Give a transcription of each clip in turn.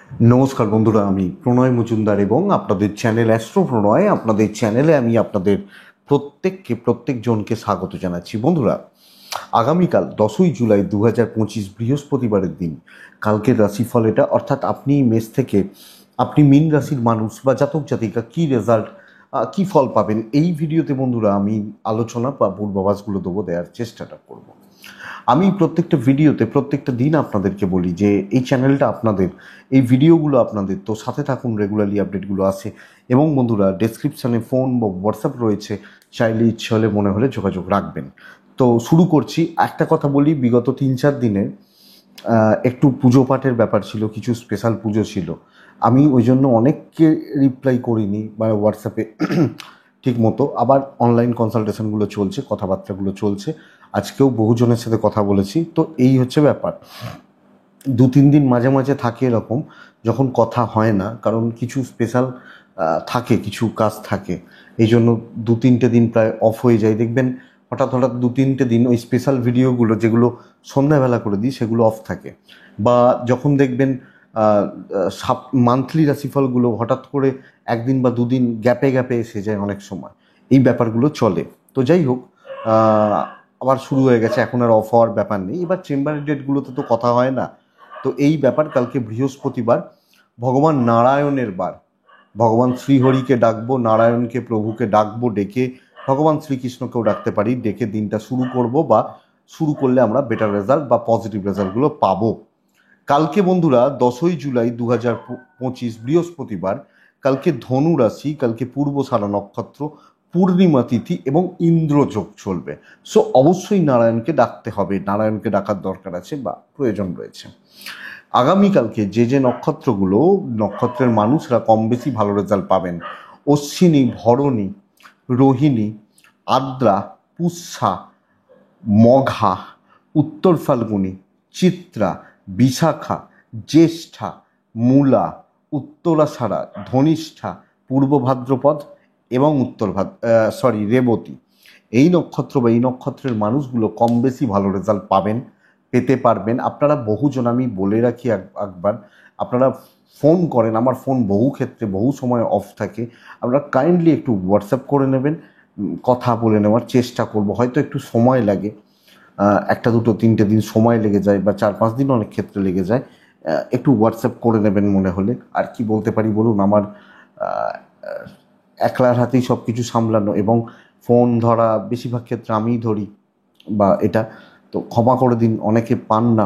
নমস্কার বন্ধুরা, আমি প্রণয় মজুমদার এবং আপনাদের চ্যানেল অ্যাস্ট্রো প্রণয়। আপনাদের চ্যানেলে আমি আপনাদের প্রত্যেকজনকে স্বাগত জানাচ্ছি। বন্ধুরা, আগামীকাল 10ই জুলাই 2025 বৃহস্পতিবারের দিন কালকের রাশিফল এটা, অর্থাৎ আপনি মেষ থেকে আপনি মীন রাশির মানুষ বা জাতক জাতিকা কী রেজাল্ট, কী ফল পাবেন, এই ভিডিওতে বন্ধুরা আমি আলোচনা বা পূর্বাভাসগুলো দেওয়ার চেষ্টাটা করব। আমি প্রত্যেকটা ভিডিওতে প্রত্যেকটা দিন আপনাদেরকে বলি যে এই চ্যানেলটা আপনাদের, এই ভিডিওগুলো আপনাদের, তো সাথে থাকুন, রেগুলারলি আপডেটগুলো আসে। এবং বন্ধুরা, ডেসক্রিপশানে ফোন বা হোয়াটসঅ্যাপ রয়েছে, চাইলে ইচ্ছে হলে মনে হলে যোগাযোগ রাখবেন। তো শুরু করছি। একটা কথা বলি, বিগত 3-4 দিনে একটু পুজো পাঠের ব্যাপার ছিল, কিছু স্পেশাল পুজো ছিল। আমি ওই জন্য অনেককে রিপ্লাই করিনি বা হোয়াটসঅ্যাপে ঠিক মতো। আবার অনলাইন কনসালটেশনগুলো চলছে, কথাবার্তাগুলো চলছে, আজকেও বহুজনের সাথে কথা বলেছি। তো এই হচ্ছে ব্যাপার। 2-3 দিন মাঝে মাঝে থাকে এরকম, যখন কথা হয় না, কারণ কিছু স্পেশাল থাকে, কিছু কাজ থাকে, এই জন্য 2-3টে দিন প্রায় অফ হয়ে যায়। দেখবেন হঠাৎ হঠাৎ 2-3টে দিন ওই স্পেশাল ভিডিওগুলো যেগুলো সন্ধ্যাবেলা করে দিই সেগুলো অফ থাকে। বা যখন দেখবেন মান্থলি রাশিফলগুলো হঠাৎ করে একদিন বা দুদিন গ্যাপে গ্যাপে এসে যায় অনেক সময়, এই ব্যাপারগুলো চলে। তো যাই হোক, আবার শুরু হয়ে গেছে, এখন আর অফ হওয়ার ব্যাপার নেই। এবার চেম্বারের ডেটগুলোতে তো কথা হয় না, তো এই ব্যাপার। কালকে বৃহস্পতিবার, ভগবান নারায়ণের বার, ভগবান শ্রীহরিকে ডাকবো, নারায়ণকে প্রভুকে ডাকবো, ডেকে ভগবান শ্রীকৃষ্ণকেও ডাকতে পারি, ডেকে দিনটা শুরু করব, বা শুরু করলে আমরা বেটার রেজাল্ট বা পজিটিভ রেজাল্টগুলো পাবো। কালকে বন্ধুরা 10ই জুলাই 2025 বৃহস্পতিবার, কালকে ধনু রাশি, কালকে পূর্বসারা নক্ষত্র, পূর্ণিমা তিথি এবং ইন্দ্রযোগ চলবে। সো অবশ্যই নারায়ণকে ডাকতে হবে, নারায়ণকে ডাকার দরকার আছে বা প্রয়োজন রয়েছে। আগামীকালকে যে নক্ষত্রগুলো, নক্ষত্রের মানুষরা কম বেশি ভালো রেজাল্ট পাবেন: অশ্বিনী, ভরণী, রোহিণী, আদ্রা, পুষ্যা, মঘা, উত্তর ফাল্গুনী, চিত্রা, বিশাখা, জ্যেষ্ঠা, মূলা, উত্তরাষাঢ়া, ধনিষ্ঠা, পূর্ব ভাদ্রপদ এবং রেবতী। এই নক্ষত্র বা এই নক্ষত্রের মানুষগুলো কম বেশি ভালো রেজাল্ট পেতে পারবেন। আপনারা বহুজন, আমি বলে রাখি একবার, আপনারা ফোন করেন, আমার ফোন বহু ক্ষেত্রে বহু সময় অফ থাকে, আপনারা কাইন্ডলি একটু হোয়াটসঅ্যাপ করে নেবেন, কথা বলে নেওয়ার চেষ্টা করব। হয়তো একটু সময় লাগে, 1-2-3টে দিন সময় লেগে যায়, বা 4-5 দিন অনেক ক্ষেত্রে লেগে যায়। একটু হোয়াটসঅ্যাপ করে নেবেন মনে হলে। আর কি বলতে পারি বলুন, আমার একলার হাতেই সব কিছু সামলানো, এবং ফোন ধরা বেশিরভাগ ক্ষেত্রে আমিই ধরি, বা এটা তো ক্ষমা করে দিন, অনেকে পান না।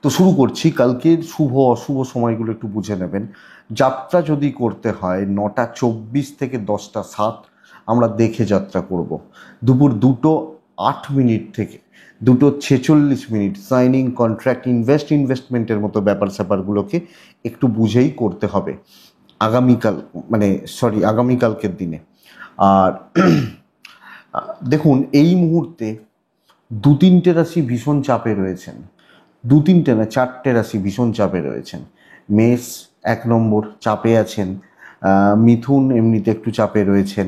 তো শুরু করছি। কালকের শুভ অশুভ সময়গুলো একটু বুঝে নেবেন। যাত্রা যদি করতে হয় 9টা 24 থেকে 10টা 7 আমরা দেখে যাত্রা করব। দুপুর 2:08 থেকে 2:46 সাইনিং কন্ট্রাক্ট, ইনভেস্টমেন্টের মতো ব্যাপার স্যাপারগুলোকে একটু বুঝেই করতে হবে আগামীকাল, আগামীকালকের দিনে। আর দেখুন, এই মুহূর্তে 2-3টে রাশি ভীষণ চাপে রয়েছেন। 2-3টে না, 4টে রাশি ভীষণ চাপে রয়েছেন। মেষ 1 নম্বর চাপে আছেন, মিথুন এমনিতে একটু চাপে রয়েছেন,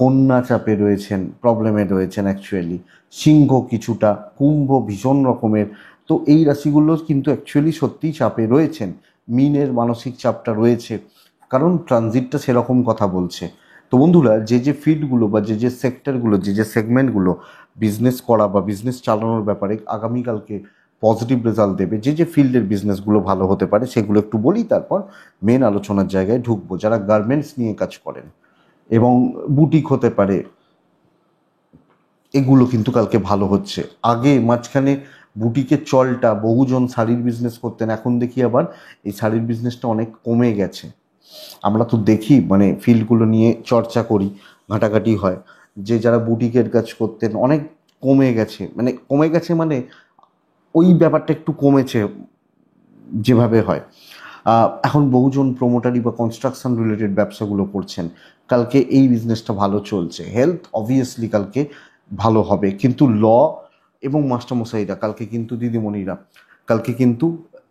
কন্যা চাপে রয়েছেন, প্রবলেমে রয়েছেন অ্যাকচুয়ালি, সিংহ কিছুটা, কুম্ভ ভীষণ রকমের। তো এই রাশিগুলো কিন্তু অ্যাকচুয়ালি সত্যিই চাপে রয়েছেন। মিনের মানসিক চাপটা রয়েছে, কারণ ট্রানজিটটা সেরকম কথা বলছে। তো বন্ধুরা, যে ফিল্ডগুলো বা যে সেক্টরগুলো, যে সেগমেন্টগুলো বিজনেস করা বা বিজনেস চালানোর ব্যাপারে আগামীকালকে পজিটিভ রেজাল্ট দেবে, যে ফিল্ডের বিজনেসগুলো ভালো হতে পারে সেগুলো একটু বলি, তারপর মেন আলোচনার জায়গায় ঢুকবো। যারা গার্মেন্টস নিয়ে কাজ করেন এবং বুটিক হতে পারে, এগুলো কিন্তু কালকে ভালো হচ্ছে। আগে মাঝখানে বুটিকের চলটা, বহুজন শাড়ির বিজনেস করতেন, এখন দেখি আবার এই শাড়ির বিজনেসটা অনেক কমে গেছে। আমরা তো দেখি, মানে ফিল্ডগুলো নিয়ে চর্চা করি, ঘাটাঘাটি হয়, যে যারা বুটিকের কাজ করতেন অনেক কমে গেছে, মানে ওই ব্যাপারটা একটু কমেছে যেভাবে হয়। এখন বহুজন প্রমোটারি বা কনস্ট্রাকশন রিলেটেড ব্যবসাগুলো করছেন, কালকে এই বিজনেসটা ভালো চলছে। হেলথ অবভিয়াসলি কালকে ভালো হবে, কিন্তু ল এবং মাস্টারমশাইরা কালকে কিন্তু, দিদিমণিরা কালকে কিন্তু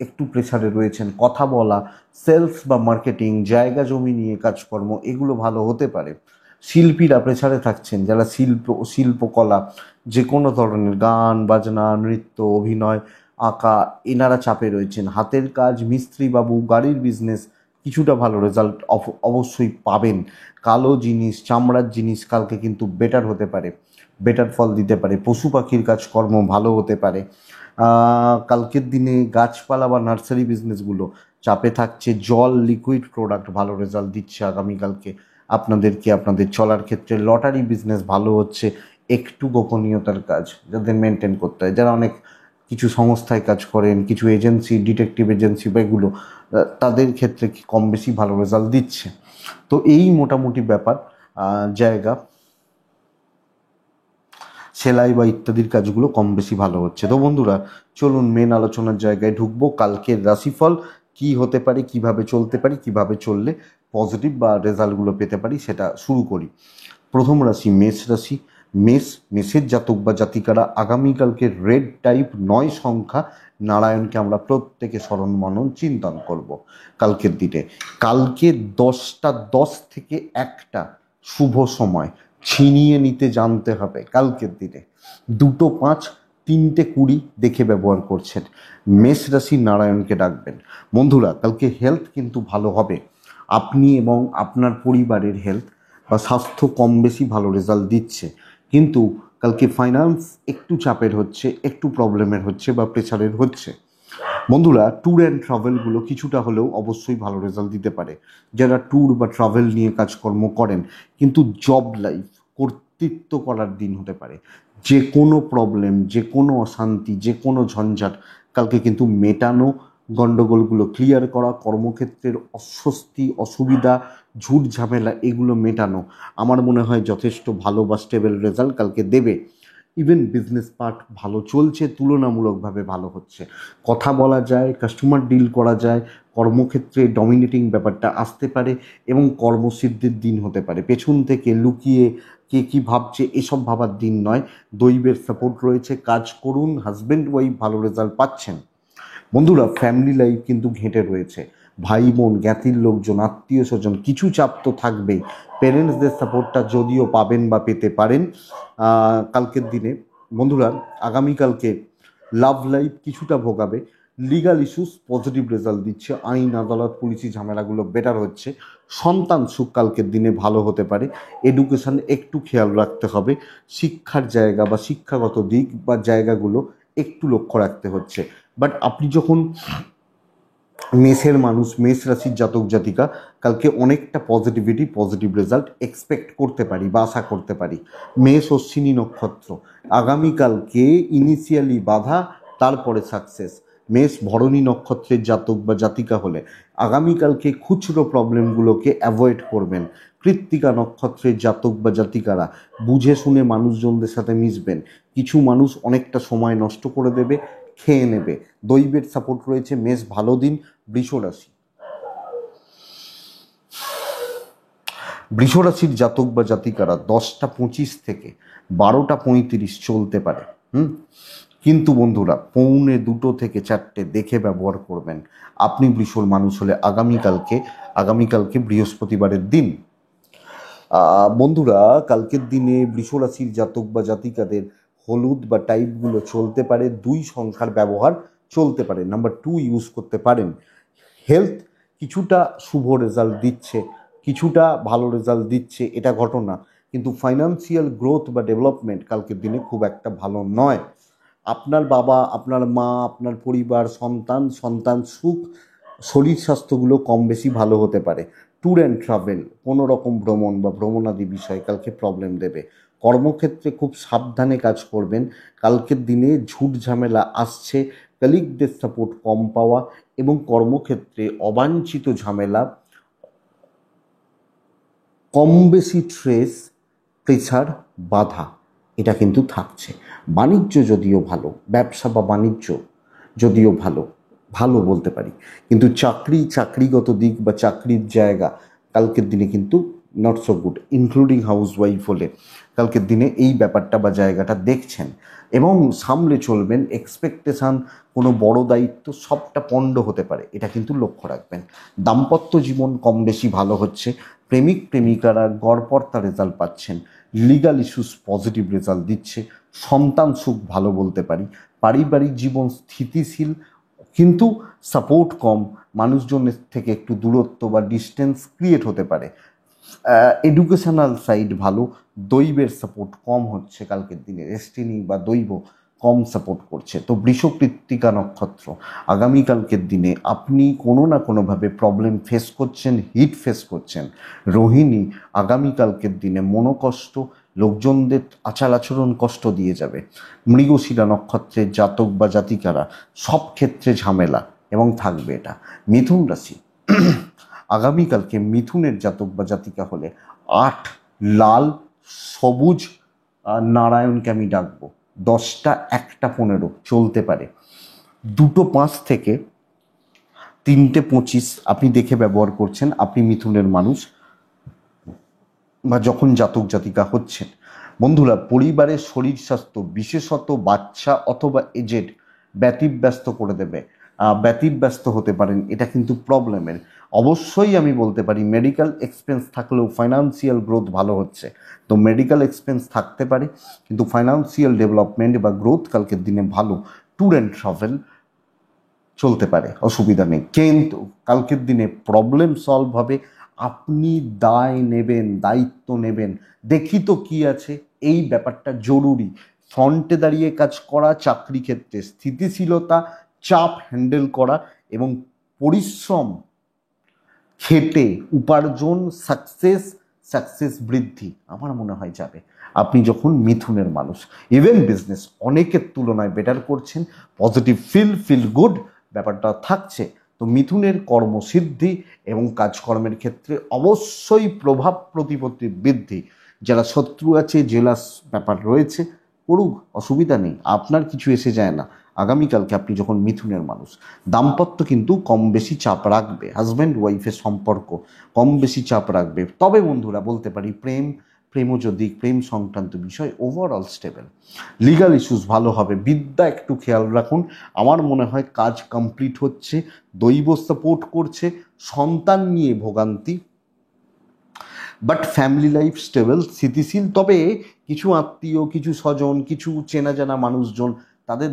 একটু প্রেসারে রয়েছেন। কথা বলা, সেলস বা মার্কেটিং, জায়গা জমি নিয়ে কাজকর্ম, এগুলো ভালো হতে পারে। শিল্পীরা প্রেসারে থাকছেন, যারা শিল্পকলা, যে কোনো ধরনের গান বাজনা, নৃত্য, অভিনয়, আঁকা, এনারা চাপে রয়েছেন। হাতের কাজ, মিস্ত্রি বাবু, গাড়ির বিজনেস কিছুটা ভালো রেজাল্ট অবশ্যই পাবেন। কালো জিনিস, চামড়ার জিনিস কালকে কিন্তু বেটার হতে পারে, বেটার ফল দিতে পারে। পশু পাখির কাজকর্ম ভালো হতে পারে। কালকের দিনে গাছপালা বা নার্সারি বিজনেসগুলো চাপে থাকছে। জল, লিকুইড প্রোডাক্ট ভালো রেজাল্ট দিচ্ছে আগামীকালকে আপনাদেরকে। আপনাদের চলার ক্ষেত্রে লটারি বিজনেস ভালো হচ্ছে। একটু গোপনীয়তার কাজ যাদের মেনটেন করতে হয়, যারা অনেক কিছু সংস্থায় কাজ করেন, কিছু এজেন্সি, ডিটেকটিভ এজেন্সি বা এগুলো, তাদের ক্ষেত্রে কম বেশি ভালো রেজাল্ট দিচ্ছে। তো এই মোটামুটি ব্যাপার। জায়গা, সেলাই বা ইত্যাদির কাজগুলো কম বেশি ভালো হচ্ছে। তো বন্ধুরা, চলুন মেন আলোচনার জায়গায় ঢুকবো। কালকের রাশিফল কি হতে পারে, কিভাবে চলতে পারি, কিভাবে চললে পজিটিভ বা রেজাল্টগুলো পেতে পারি, সেটা শুরু করি। প্রথম রাশি মেষ রাশি। মেষের জাতক বা জাতিকারা আগামীকালকে রেড টাইপ 9 সংখ্যা নারায়ণকে আমরা প্রত্যেকে স্মরণ মনন চিন্তন করব কালকের দিনে। কালকে 10টা 10 থেকে 1টা শুভ সময় ছিনিয়ে নিতে জানতে হবে কালকের দিনে। 2টো 5, 3টে 20 দেখে ব্যবহার করছেন। মেষ রাশি নারায়ণকে ডাকবেন। বন্ধুরা, কালকে হেলথ কিন্তু ভালো হবে। আপনি এবং আপনার পরিবারের হেলথ বা স্বাস্থ্য কম বেশি ভালো রেজাল্ট দিচ্ছে, কিন্তু কালকে ফাইন্যান্স একটু চাপের হচ্ছে, একটু প্রবলেমের হচ্ছে বা প্রেশারের হচ্ছে। বন্ধুরা, ট্যুর অ্যান্ড ট্রাভেলগুলো কিছুটা হলেও অবশ্যই ভালো রেজাল্ট দিতে পারে। যারা ট্যুর বা ট্রাভেল নিয়ে কাজকর্ম করেন, কিন্তু জব লাইফ, কর্তৃত্ব করার দিন হতে পারে। যে কোনো প্রবলেম, যে কোনো অশান্তি, যে কোনো ঝঞ্ঝাট কালকে কিন্তু মেটানো, গণ্ডগোলগুলো ক্লিয়ার করা, কর্মক্ষেত্রের অস্বস্তি, অসুবিধা, ঝুট ঝামেলা এগুলো মেটানো আমার মনে হয় যথেষ্ট ভালো বা স্টেবল রেজাল্ট কালকে দেবে। ইভেন বিজনেস পার্ট ভালো চলছে, তুলনামূলকভাবে ভালো হচ্ছে। কথা বলা যায়, কাস্টমার ডিল করা যায়, কর্মক্ষেত্রে ডমিনেটিং ব্যাপারটা আসতে পারে এবং কর্মসিদ্ধির দিন হতে পারে। পেছন থেকে লুকিয়ে কে কী ভাবছে এসব ভাবার দিন নয়। দৈবের সাপোর্ট রয়েছে, কাজ করুন, হাজব্যান্ড ওয়াইফ ভালো রেজাল্ট পাচ্ছেন। বন্ধুরা, ফ্যামিলি লাইফ কিন্তু ঘেঁটে রয়েছে। ভাই বোন, জ্ঞাতির লোকজন, আত্মীয় স্বজন, কিছু চাপ তো থাকবেই। পেরেন্টসদের সাপোর্টটা যদিও পাবেন বা পেতে পারেন কালকের দিনে। বন্ধুরা, আগামীকালকে লাভ লাইফ কিছুটা ভোগাবে। লিগাল ইস্যুস পজিটিভ রেজাল্ট দিচ্ছে। আইন, আদালত, পুলিশি ঝামেলাগুলো বেটার হচ্ছে। সন্তান সুখ কালকের দিনে ভালো হতে পারে। এডুকেশন একটু খেয়াল রাখতে হবে। শিক্ষার জায়গা বা শিক্ষাগত দিক বা জায়গাগুলো একটু লক্ষ্য রাখতে হচ্ছে। বাট আপনি যখন মেষের মানুষ, মেষ রাশির জাতক জাতিকা, কালকে অনেকটা পজিটিভিটি, পজিটিভ রেজাল্ট এক্সপেক্ট করতে পারি বা আশা করতে পারি। মেষ অশ্বিনী নক্ষত্র, আগামীকালকে ইনিশিয়ালি বাধা, তারপরে সাকসেস। মেষ ভরণী নক্ষত্রের জাতক বা জাতিকা হলে আগামীকালকে খুচরো প্রবলেমগুলোকে অ্যাভয়েড করবেন। কৃত্তিকা নক্ষত্রের জাতক বা জাতিকারা বুঝে শুনে মানুষজনদের সাথে মিশবেন। কিছু মানুষ অনেকটা সময় নষ্ট করে দেবে, খেয়ে নেবে। দৈবের সাপোর্ট রয়েছে, মেষ ভালো দিন। বৃষরাশির জাতক বা জাতিকারা 10টা 25 থেকে 12টা 35 চলতে পারে। কিন্তু বন্ধুরা, 1:45 থেকে 4টে দেখে ব্যবহার করবেন। আপনি বৃষর মানুষ হলে আগামীকালকে বৃহস্পতিবারের দিন। বন্ধুরা, কালকের দিনে বৃষরাশির জাতক বা জাতিকাদের হলুদ বা টাইপগুলো চলতে পারে। 2 সংখ্যার ব্যবহার চলতে পারে, নাম্বার 2 ইউজ করতে পারেন। হেলথ কিছুটা শুভ রেজাল্ট দিচ্ছে, কিছুটা ভালো রেজাল্ট দিচ্ছে, এটা ঘটনা। কিন্তু ফাইন্যান্সিয়াল গ্রোথ বা ডেভেলপমেন্ট কালকের দিনে খুব একটা ভালো নয়। আপনার বাবা, আপনার মা, আপনার পরিবার, সন্তান সুখ, শরীর স্বাস্থ্যগুলো কম বেশি ভালো হতে পারে। ট্যুর অ্যান্ড ট্রাভেল, কোনো রকম ভ্রমণ বা ভ্রমণাদি বিষয় কালকে প্রবলেম দেবে। কর্মক্ষেত্রে খুব সাবধানে কাজ করবেন। কালকের দিনে ঝুট ঝামেলা আসছে, কলিগদের সাপোর্ট কম পাওয়া এবং কর্মক্ষেত্রে অবাঞ্ছিত ঝামেলা, কম বেশি স্ট্রেস, প্রেসার, বাধা এটা কিন্তু থাকছে। বাণিজ্য যদিও ভালো, ব্যবসা বা বাণিজ্য যদিও ভালো বলতে পারি, কিন্তু চাকরিগত দিক বা চাকরির জায়গা কালকের দিনে কিন্তু not so good. Including house wife হলে কালকের দিনে এই ব্যাপারটা বা জায়গাটা দেখছেন এবং সামলে চলবেন। এক্সপেকটেশান, কোনো বড় দায়িত্ব সবটা পণ্ড হতে পারে, এটা কিন্তু লক্ষ্য রাখবেন। দাম্পত্য জীবন কম বেশি ভালো হচ্ছে। প্রেমিক প্রেমিকারা গড়পড়তা রেজাল্ট পাচ্ছেন। লিগাল ইস্যুস পজিটিভ রেজাল্ট দিচ্ছে। সন্তান সুখ ভালো বলতে পারি। পারিবারিক জীবন স্থিতিশীল, কিন্তু সাপোর্ট কম, মানুষজনের থেকে একটু দূরত্ব বা ডিস্টেন্স ক্রিয়েট হতে পারে। এডুকেশনাল সাইড ভালো, দৈবের সাপোর্ট কম হচ্ছে কালকের দিনে, ডেস্টিনি বা দৈব কম সাপোর্ট করছে। তো বৃষ কৃত্তিকা নক্ষত্র, আগামীকালকের দিনে আপনি কোনো না কোনোভাবে প্রবলেম ফেস করছেন, হিট ফেস করছেন। রোহিণী, আগামীকালকের দিনে মনোকষ্ট, লোকজনদের আচার আচরণ কষ্ট দিয়ে যাবে। মৃগশিরা নক্ষত্রের জাতক বা জাতিকারা সব ক্ষেত্রে ঝামেলা এবং থাকবে এটা। মিথুন রাশি, আগামীকালকে মিথুনের জাতক বা জাতিকা হলে 8 লাল সবুজ নারায়ণকে আমি ডাকবো। 10টা 1টা 15 চলতে পারে। 2:05 থেকে 3:25 আপনি দেখে ব্যবহার করছেন, আপনি মিথুনের মানুষ বা যখন জাতক জাতিকা হচ্ছেন। বন্ধুরা, পরিবারের শরীর স্বাস্থ্য, বিশেষত বাচ্চা অথবা এজেড ব্যতিব্যস্ত করে দেবে, ব্যতিব্যস্ত হতে পারেন, এটা কিন্তু প্রবলেমের। অবশ্যই আমি বলতে পারি মেডিকেল এক্সপেন্স থাকলেও ফাইন্যান্সিয়াল গ্রোথ ভালো হচ্ছে। তো মেডিকেল এক্সপেন্স থাকতে পারে, কিন্তু ফাইন্যান্সিয়াল ডেভেলপমেন্ট বা গ্রোথ কালকের দিনে ভালো। ট্যুর অ্যান্ড ট্রাভেল চলতে পারে, অসুবিধা নেই, কিন্তু কালকের দিনে প্রবলেম সলভ হবে। আপনি দায় নেবেন, দায়িত্ব নেবেন, দেখি তো কি আছে, এই ব্যাপারটা জরুরি। ফ্রন্টে দাঁড়িয়ে কাজ করা, চাকরি ক্ষেত্রে স্থিতিশীলতা, চাপ হ্যান্ডেল করা এবং পরিশ্রম, খেটে উপার্জন, সাকসেস বৃদ্ধি আমার মনে হয় যাবে আপনি যখন মিথুনের মানুষ। ইভেন বিজনেস অনেকের তুলনায় বেটার করছেন, পজিটিভ ফিল গুড ব্যাপারটা থাকছে। তো মিথুনের কর্মসিদ্ধি এবং কাজকর্মের ক্ষেত্রে অবশ্যই প্রভাব প্রতিপত্তি বৃদ্ধি। যারা শত্রু আছে, জেলাস ব্যাপার রয়েছে, করুক, অসুবিধা নেই, আপনার কিছু এসে যায় না। আগামীকালকে আপনি যখন মিথুনের মানুষ, দাম্পত্য কিন্তু কম বেশি চাপ রাখবে, হাজব্যান্ড ওয়াইফের সম্পর্ক কম বেশি চাপ রাখবে। তবে বন্ধুরা বলতে পারি প্রেম সংক্রান্ত বিষয় ওভারঅল স্টেবল। লিগাল ইস্যুস ভালো হবে, বিদ্যা একটু খেয়াল রাখুন। আমার মনে হয় কাজ কমপ্লিট হচ্ছে, দৈব সাপোর্ট করছে, সন্তান নিয়ে ভোগান্তি, বাট ফ্যামিলি লাইফ স্টেবল, স্থিতিশীল। তবে কিছু আত্মীয়, কিছু স্বজন, কিছু চেনা জানা মানুষজন, তাদের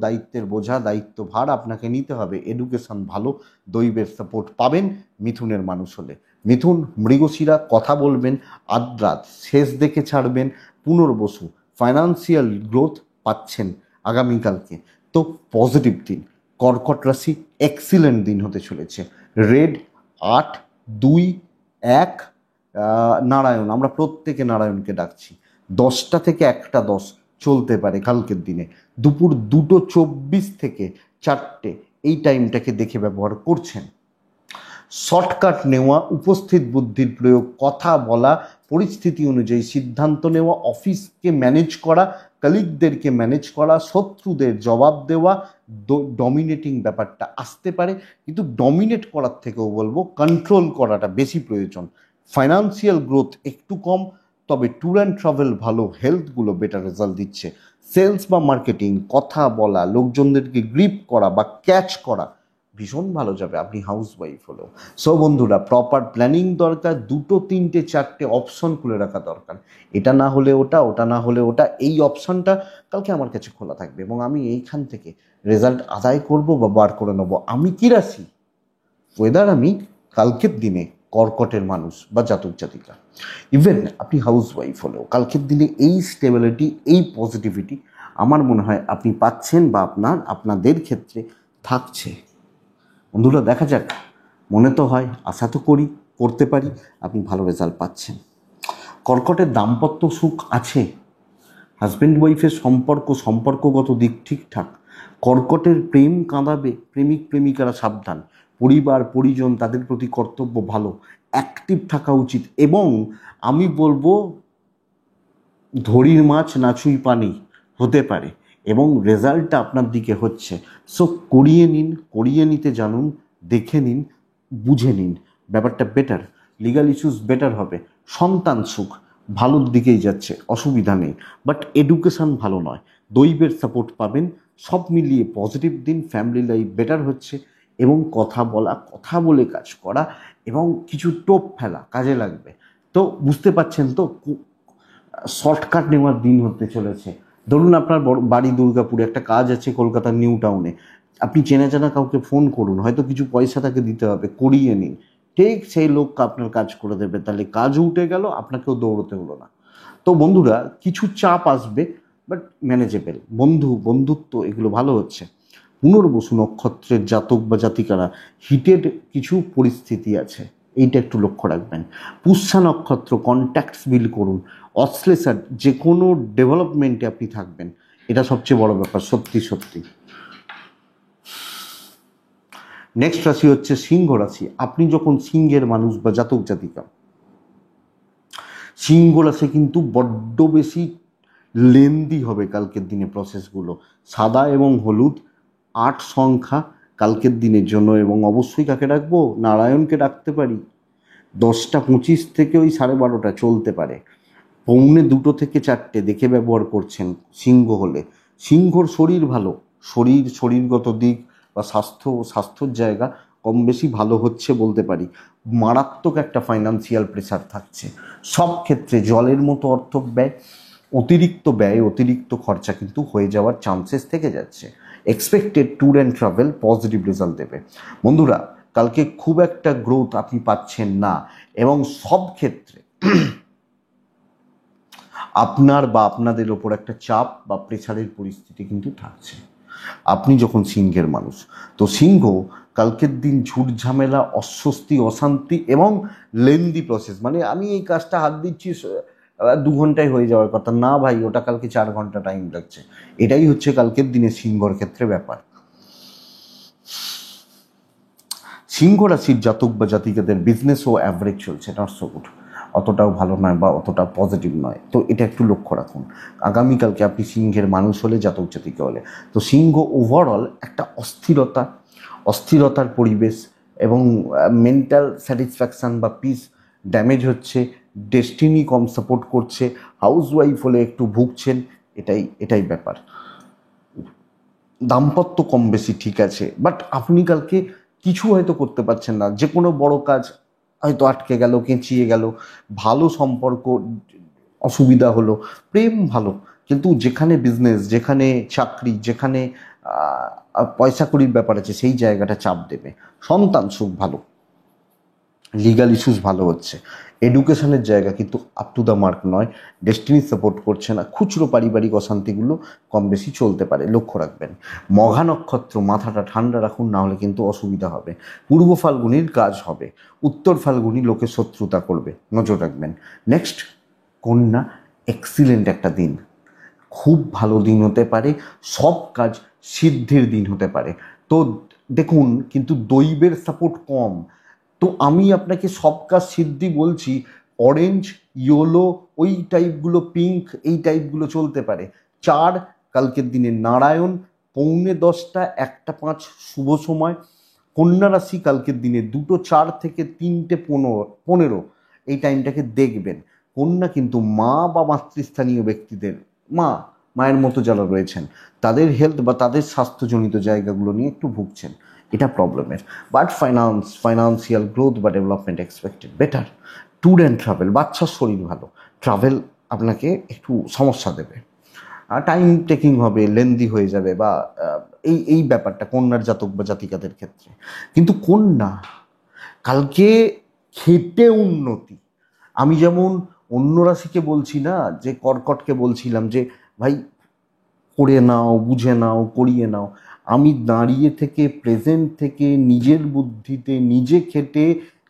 দায়িত্বের বোঝা, দায়িত্ব ভার আপনাকে নিতে হবে। এডুকেশন ভালো, দৈবের সাপোর্ট পাবেন মিথুনের মানুষ হলে। মিথুন, মৃগশিরা, কথা বলবেন, আদ্রাত শেষ দেখে ছাড়বেন, পুনর্বসু ফাইন্যান্সিয়াল গ্রোথ পাচ্ছেন আগামীকালকে। তো পজিটিভ দিন। কর্কট রাশি, এক্সিলেন্ট দিন হতে চলেছে। রেড 8, 2, 1 নারায়ণ, আমরা প্রত্যেকে নারায়ণকে ডাকছি। 10টা থেকে 1:10 চলতে পারে কালকের দিনে। দুপুর 2:24 থেকে 4টে, এই টাইমটাকে দেখে ব্যবহার করছেন। শর্টকাট নেওয়া, উপস্থিত বুদ্ধির প্রয়োগ, কথা বলা, পরিস্থিতি অনুযায়ী সিদ্ধান্ত নেওয়া, অফিসকে ম্যানেজ করা, কলিগদেরকে ম্যানেজ করা, শত্রুদের জবাব দেওয়া, ডমিনেটিং ব্যাপারটা আসতে পারে, কিন্তু ডমিনেট করার থেকেও বলবো কন্ট্রোল করাটা বেশি প্রয়োজন। ফাইন্যান্সিয়াল গ্রোথ একটু কম, তবে ট্যুর অ্যান্ড ট্রাভেল ভালো, হেলথগুলো বেটার রেজাল্ট দিচ্ছে। সেলস বা মার্কেটিং, কথা বলা, লোকজনদেরকে গ্রিপ করা বা ক্যাচ করা ভীষণ ভালো যাবে আপনি হাউস ওয়াইফ হলেও। সো বন্ধুরা, প্রপার প্ল্যানিং দরকার, 2, 3, 4টে অপশন খুলে রাখা দরকার। এটা না হলে ওটা, ওটা না হলে ওটা, এই অপশনটা কালকে আমার কাছে খোলা থাকবে এবং আমি এইখান থেকে রেজাল্ট আদায় করব বা বার করে নেবো। আমি কি রাশি, ওয়েদার আমি কালকের দিনে কর্কটের মানুষ বা জাতক জাতিকা। ইভেন আপনি হাউস ওয়াইফ হলেও কালকের দিনে এই স্টেবিলিটি, এই পজিটিভিটি আমার মনে হয় আপনি পাচ্ছেন বা আপনাদের ক্ষেত্রে থাকছে। বন্ধুরা, দেখা যাক, মনে তো হয়, আশা তো করতে পারি আপনি ভালো রেজাল্ট পাচ্ছেন। কর্কটের দাম্পত্য সুখ আছে, হাজব্যান্ড ওয়াইফের সম্পর্কগত দিক ঠিকঠাক। কর্কটের প্রেম কাঁদাবে, প্রেমিক প্রেমিকারা সাবধান। পরিবার পরিজন, তাদের প্রতি কর্তব্য ভালো, অ্যাক্টিভ থাকা উচিত। এবং আমি বলবো ধরির মাছ নাছুই পানি হতে পারে এবং রেজাল্টটা আপনার দিকে হচ্ছে। সো করিয়ে নিতে জানুন, দেখে নিন, বুঝে নিন, ব্যাপারটা বেটার। লিগাল ইস্যুস বেটার হবে, সন্তান সুখ ভালোর দিকেই যাচ্ছে, অসুবিধা নেই, বাট এডুকেশন ভালো নয়। দৈবের সাপোর্ট পাবেন, সব মিলিয়ে পজিটিভ দিন। ফ্যামিলি লাইফ বেটার হচ্ছে এবং কথা বলে কাজ করা এবং কিছু টোপ ফেলা কাজে লাগবে। তো বুঝতে পারছেন তো, শর্টকাট নেওয়ার দিন হতে চলেছে। ধরুন আপনার বাড়ি দুর্গাপুরে, একটা কাজ আছে কলকাতার নিউ টাউনে, আপনি চেনা জানা কাউকে ফোন করুন, হয়তো কিছু পয়সা তাকে দিতে হবে, করিয়ে নিন, ঠিক সেই লোক আপনার কাজ করে দেবে, তাহলে কাজও উঠে গেল, আপনাকেও দৌড়তে হলো না। তো বন্ধুরা, কিছু চাপ আসবে, বাট ম্যানেজেবল। বন্ধুত্ব এগুলো ভালো হচ্ছে। পুনর্বসু নক্ষত্রের জাতক বা জাতিকারা হিটেড কিছু পরিস্থিতি আছে, এইটা একটু লক্ষ্য রাখবেন। পুষ্যা নক্ষত্র, কন্ট্যাক্টস বিল্ড করুন। অশ্লেষার যে কোনো ডেভেলপমেন্টে আপনি থাকবেন, এটা সবচেয়ে বড় ব্যাপার, সত্যি সত্যি। নেক্সট রাশি হচ্ছে সিংহ রাশি। আপনি যখন সিংহের মানুষ বা জাতক জাতিকা, সিংহ রাশি কিন্তু বড্ড বেশি লেন্দি হবে কালকের দিনে প্রসেসগুলো। সাদা এবং হলুদ 8 সংখ্যা কালকের দিনের জন্য, এবং অবশ্যই কাকে রাখবো, নারায়ণকে রাখতে পারি। 10টা 25 থেকে ওই 12:30 চলতে পারে। পৌনে 2 থেকে 4টে দেখে ব্যবহার করছেন সিংহ হলে। সিংহর শরীর ভালো, শরীরগত দিক বা স্বাস্থ্যর জায়গা কম বেশি ভালো হচ্ছে বলতে পারি। মারাত্মক একটা ফাইন্যান্সিয়াল প্রেসার থাকছে সব ক্ষেত্রে। জলের মতো অর্থ ব্যয়, অতিরিক্ত খরচা কিন্তু হয়ে যাওয়ার চান্সেস থেকে যাচ্ছে। Expected tour and travel positive result দেবে। বন্ধুরা, কালকে খুব একটা গ্রোথ আপনি পাচ্ছেন না, এবং সব ক্ষেত্রে আপনার বা আপনাদের ওপর একটা চাপ বা প্রেসারের পরিস্থিতি কিন্তু থাকছে। আপনি যখন সিংহের মানুষ, তো সিংহ কালকের দিন ঝুট ঝামেলা, অস্বস্তি, অশান্তি এবং লেন্দি প্রসেস, মানে আমি এই কাজটা হাত দিচ্ছি 2 ঘন্টায় হয়ে যাওয়ার কথা, না ভাই ওটা কালকে 4 ঘন্টা টাইম লাগছে। এটাই হচ্ছে কালকের দিনে সিংহর ক্ষেত্রে ব্যাপার। সিংহ রাশির জাতক বা জাতিকাদের বিজনেসও অ্যাভারেজ চলছে, নট সো গুড, অতটাও ভালো নয় বা অতটা পজিটিভ নয়। তো এটা একটু লক্ষ্য রাখুন আগামীকালকে আপনি সিংহের মানুষ হলে, জাতক জাতিকা হলে। তো সিংহ ওভারঅল একটা অস্থিরতার পরিবেশ এবং মেন্টাল স্যাটিসফ্যাকশান বা পিস ড্যামেজ হচ্ছে। ডেস্টিনি কম সাপোর্ট করছে। হাউসওয়াইফ হলে একটু ভুগছেন, এটাই ব্যাপার। দাম্পত্য কম বেশি ঠিক আছে, বাট আপনি কালকে কিছু হয়তো করতে পারছেন না, যে কোনো বড় কাজ হয়তো আটকে গেল, কেঁচিয়ে গেল, ভালো সম্পর্ক অসুবিধা হলো, প্রেম ভালো, কিন্তু যেখানে বিজনেস, যেখানে চাকরি, যেখানে পয়সা কড়ির ব্যাপার আছে, সেই জায়গাটা চাপ দেবে। সন্তান সুখ ভালো, লিগাল ইস্যুস ভালো হচ্ছে। এডুকেশনের জায়গা কিন্তু আপ টু দ্য মার্ক নয়, ডেস্টিনি সাপোর্ট করছে না, খুচরো পারিবারিক অশান্তিগুলো কম বেশি চলতে পারে, লক্ষ্য রাখবেন। মঘা নক্ষত্র, মাথাটা ঠান্ডা রাখুন, না হলে কিন্তু অসুবিধা হবে। পূর্ব ফাল্গুনির কাজ হবে, উত্তর ফাল্গুনি লোকে শত্রুতা করবে, নজর রাখবেন। নেক্সট কন্যা, এক্সিলেন্ট একটা দিন, খুব ভালো দিন হতে পারে, সব কাজ সিদ্ধির দিন হতে পারে। তো দেখুন, কিন্তু দৈবের সাপোর্ট কম, তো আমি আপনাকে সব কাজ সিদ্ধি বলছি, অরেঞ্জ, ইয়েলো, ওই টাইপগুলো, পিঙ্ক, এই টাইপগুলো চলতে পারে। 4 কালকের দিনে নারায়ণ, পৌনে 10টা 1টা 5 শুভ সময়। কন্যা রাশি কালকের দিনে 2টো 4 থেকে 3টে 15 এই টাইমটাকে দেখবেন। কন্যা কিন্তু মা বা মাতৃস্থানীয় ব্যক্তিদের, মায়ের মতো যারা রয়েছেন, তাদের হেলথ বা তাদের স্বাস্থ্যজনিত জায়গাগুলো নিয়ে একটু ভুগছেন, এটা প্রবলেমের। বাট ফাইনান্সিয়াল গ্রোথ বা development expected better. Tour and travel, বাচ্চার শরীর ভালো, ট্রাভেল আপনাকে একটু সমস্যা দেবে, টাইম টেকিং হবে, লেন্দি হয়ে যাবে, বা এই ব্যাপারটা কন্যার জাতক বা জাতিকাদের ক্ষেত্রে। কিন্তু কন্যা কালকে খেটে উন্নতি। আমি যেমন অন্য রাশিকে বলছি না, যে কর্কটকে বলছিলাম যে ভাই করে নাও, বুঝে নাও, করিয়ে নাও, আমি দাঁড়িয়ে থেকে, প্রেজেন্ট থেকে, নিজের বুদ্ধিতে নিজে খেটে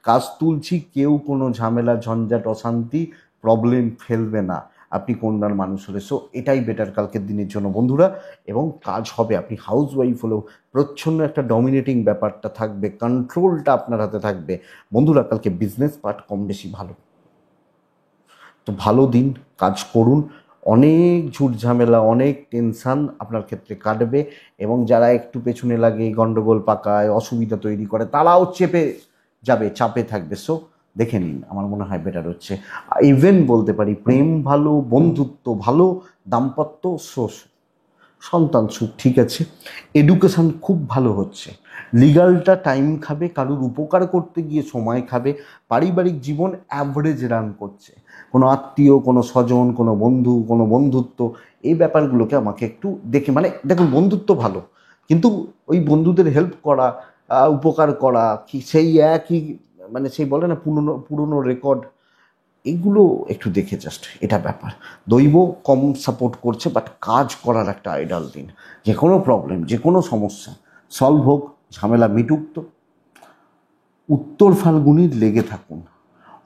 কাজ তুলছি, কেউ কোনো ঝামেলা, ঝঞ্ঝাট, অশান্তি, প্রবলেম ফেলবে না আপনি কন্যার মানুষ হলে। সো এটাই বেটার কালকের দিনের জন্য বন্ধুরা, এবং কাজ হবে। আপনি হাউস ওয়াইফ হলেও প্রচ্ছন্ন একটা ডমিনেটিং ব্যাপারটা থাকবে, কন্ট্রোলটা আপনার হাতে থাকবে। বন্ধুরা, কালকে বিজনেস পার্ট কম বেশি ভালো, তো ভালো দিন, কাজ করুন, অনেক ঝুট ঝামেলা, অনেক টেনশান আপনার ক্ষেত্রে কাটবে, এবং যারা একটু পেছনে লাগে, গন্ডগোল পাকায়, অসুবিধা তৈরি করে, তারাও চেপে যাবে, চাপে থাকবে। সো দেখে নিন, আমার মনে হয় বেটার হচ্ছে। ইভেন বলতে পারি প্রেম ভালো, বন্ধুত্ব ভালো, দাম্পত্য সন্তান সুখ ঠিক আছে, এডুকেশান খুব ভালো হচ্ছে। লিগালটা টাইম খাবে, কারুর উপকার করতে গিয়ে সময় খাবে। পারিবারিক জীবন অ্যাভারেজ রান করছে, কোনো আত্মীয়, কোনো স্বজন, কোনো বন্ধু, কোনো বন্ধুত্ব, এই ব্যাপারগুলোকে আমাকে একটু দেখে, মানে দেখুন বন্ধুত্ব ভালো, কিন্তু ওই বন্ধুদের হেল্প করা, উপকার করা কি সেই একই, মানে সেই বলে না পুরনো পুরনো রেকর্ড, এগুলো একটু দেখে জাস্ট এটা ব্যাপার। দৈব কম সাপোর্ট করছে, বাট কাজ করার একটা আইডাল দিন, যে কোনো প্রবলেম যে কোনো সমস্যা সলভ হোক, ঝামেলা মিটুক। তো উত্তর ফাল্গুনির লেগে থাকুন।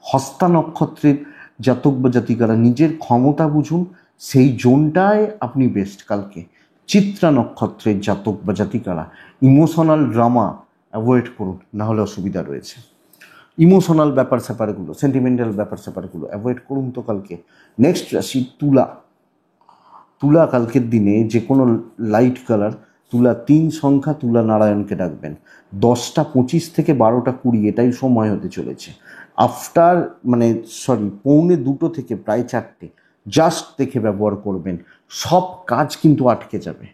হস্তা নক্ষত্রের জাতক বা জাতিকারা নিজের ক্ষমতা বুঝুন, সেই জোনটায় আপনি বেস্ট কালকে। চিত্রা নক্ষত্রের জাতক বা জাতিকারা ইমোশনাল ড্রামা অ্যাভয়েড করুন, না হলে অসুবিধা রয়েছে। ইমোশনাল ব্যাপার স্যাপারগুলো, সেন্টিমেন্টাল ব্যাপার স্যাপারগুলো অ্যাভয়েড করুন তো কালকে। নেক্সট রাশি তুলা। তুলা কালকের দিনে যে কোনো লাইট কালার, তুলা 3 সংখ্যা, তুলা নারায়ণকে ডাকবেন। 10:25 থেকে 12:20 এটাই সময় হতে চলেছে। আফটার মানে সরি 1:45 থেকে প্রায় 4টে জাস্ট দেখে ব্যবহার করবেন। সব কাজ কিন্তু আটকে যাবে,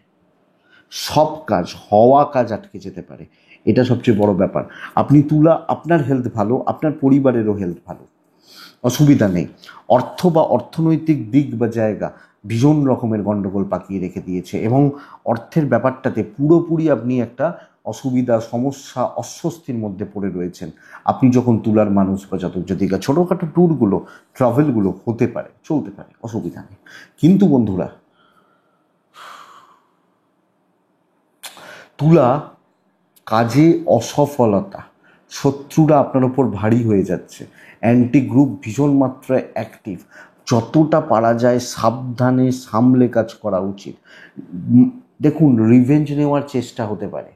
সব কাজ হওয়া কাজ আটকে যেতে পারে, এটা সবচেয়ে বড় ব্যাপার। আপনি তুলা, আপনার হেলথ ভালো, আপনার পরিবারেরও হেলথ ভালো, অসুবিধা নেই। অর্থ বা অর্থনৈতিক দিক বা জায়গা ভীষণ রকমের গণ্ডগোল পাকিয়ে রেখে দিয়েছে, এবং অর্থের ব্যাপারটাতে পুরোপুরি আপনি একটা অসুবিধা, সমস্যা, অস্বস্তির মধ্যে পড়ে রয়েছেন। আপনি যখন তুলার মানুষ বা জাতক জাতিকা, ছোটোখাটো ট্যুরগুলো, ট্রাভেলগুলো হতে পারে, চলতে পারে, অসুবিধা নেই। কিন্তু বন্ধুরা, তুলা কাজে অসফলতা, শত্রুরা আপনার ওপর ভারী হয়ে যাচ্ছে, অ্যান্টি গ্রুপ ভীষণ মাত্রায় অ্যাক্টিভ, যতটা পারা যায় সাবধানে সামলে কাজ করা উচিত। দেখুন রিভেঞ্জ নেওয়ার চেষ্টা হতে পারে,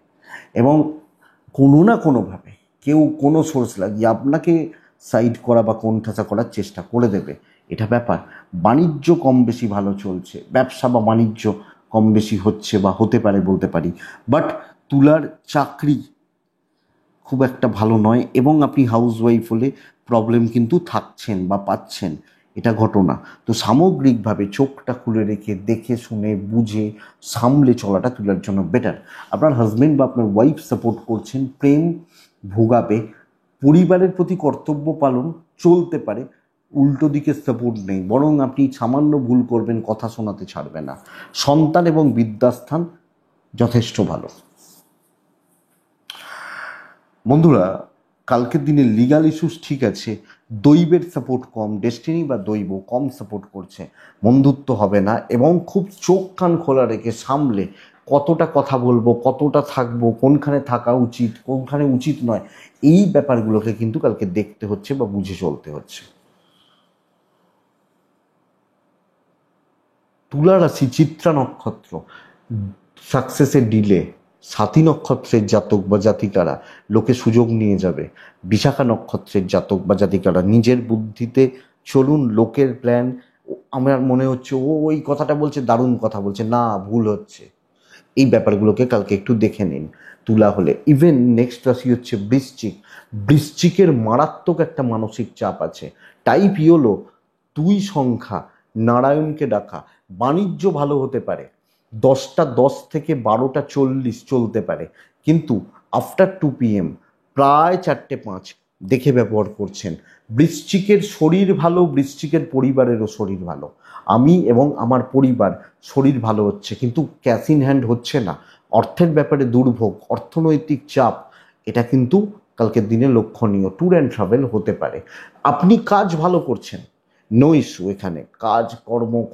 এবং কোনো না কোনোভাবে কেউ কোনো সোর্স লাগিয়ে আপনাকে সাইড করা বা কোণঠাসা করার চেষ্টা করে দেবে, এটা ব্যাপার। বাণিজ্য কম বেশি ভালো চলছে, ব্যবসা বা বাণিজ্য কম বেশি হচ্ছে বা হতে পারে বলতে পারি, বাট তুলার চাকরি খুব একটা ভালো নয়, এবং আপনি হাউসওয়াইফ হলে প্রবলেম কিন্তু থাকছেন বা পাচ্ছেন, এটা ঘটনা। তো সামগ্রিকভাবে চোখটা খুলে রেখে দেখে শুনে বুঝে সামলে চলাটা তুলার জন্য বেটার। আপনার হাজব্যান্ড বা আপনার ওয়াইফ সাপোর্ট করছেন, প্রেম ভোগাবে, পরিবারের প্রতি কর্তব্য পালন চলতে পারে, উল্টো দিকে সাপোর্ট নেই, বরং আপনি সামান্য ভুল করবেন কথা শোনাতে ছাড়বে না। সন্তান এবং বিদ্যাস্থান যথেষ্ট ভালো। বন্ধুরা, কালকের দিনে লিগাল ইস্যুস ঠিক আছে, দৈবের সাপোর্ট কম, ডেস্টিনি বা দৈব কম সাপোর্ট করছে, বন্ধুত্ব হবে না, এবং খুব চোখ কান খোলা রেখে সামলে কতটা কথা বলবো, কতটা থাকবো, কোনখানে থাকা উচিত, কোনখানে উচিত নয়, এই ব্যাপারগুলোকে কিন্তু কালকে দেখতে হচ্ছে বা বুঝে চলতে হচ্ছে। তুলা রাশি চিত্রা নক্ষত্র, সাকসেসের ডিলে। সাথী নক্ষত্রের জাতক বা জাতিকারা লোকে সুযোগ নিয়ে যাবে। বিশাখা নক্ষত্রের জাতক বা জাতিকারা নিজের বুদ্ধিতে চলুন, লোকের প্ল্যান, আমার মনে হচ্ছে ও ওই কথাটা বলছে, দারুণ কথা বলছে, না ভুল হচ্ছে, এই ব্যাপারগুলোকে কালকে একটু দেখে নিন তুলা হলে। ইভেন নেক্সট রাশি হচ্ছে বৃশ্চিক। বৃশ্চিকের মারাত্মক একটা মানসিক চাপ আছে। টাইপ ইয়োলো 2 সংখ্যা, নারায়ণকে ডাকা। বাণিজ্য ভালো হতে পারে, 10:10 থেকে 12:40 চলতে পারে, কিন্তু আফটার 2 PM প্রায় 4:05 দেখে ব্যবহার করছেন। বৃশ্চিকের শরীর ভালো, বৃশ্চিকের পরিবারেরও শরীর ভালো, আমি এবং আমার পরিবার শরীর ভালো হচ্ছে, কিন্তু ক্যাশ ইন হ্যান্ড হচ্ছে না। অর্থের ব্যাপারে দুর্ভোগ, অর্থনৈতিক চাপ, এটা কিন্তু কালকের দিনে লক্ষণীয়। ট্যুর অ্যান্ড ট্রাভেল হতে পারে। আপনি কাজ ভালো করছেন, নো ইস্যু, এখানে কাজ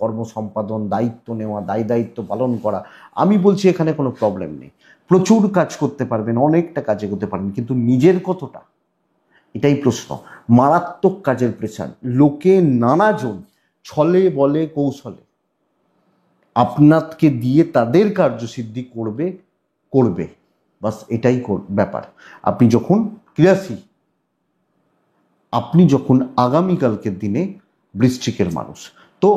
কর্ম সম্পাদন, দায়িত্ব নেওয়া, দায়িত্ব পালন করা, আমি বলছি এখানে কোনো প্রবলেম নেই। প্রচুর কাজ করতে পারবেন, অনেকটা কাজ এগোতে পারবেন, কিন্তু নিজের কতটা, এটাই প্রশ্ন। মারাত্মক কাজের প্রেশার, লোকে নানাজন ছলে বলে কৌশলে আপনাকে দিয়ে তাদের কার্যসিদ্ধি করবে, বাস এটাই ব্যাপার। আপনি যখন ক্রিয়াশীল, আপনি যখন আগামীকালকের দিনে বৃশ্চিকের মানুষ, তো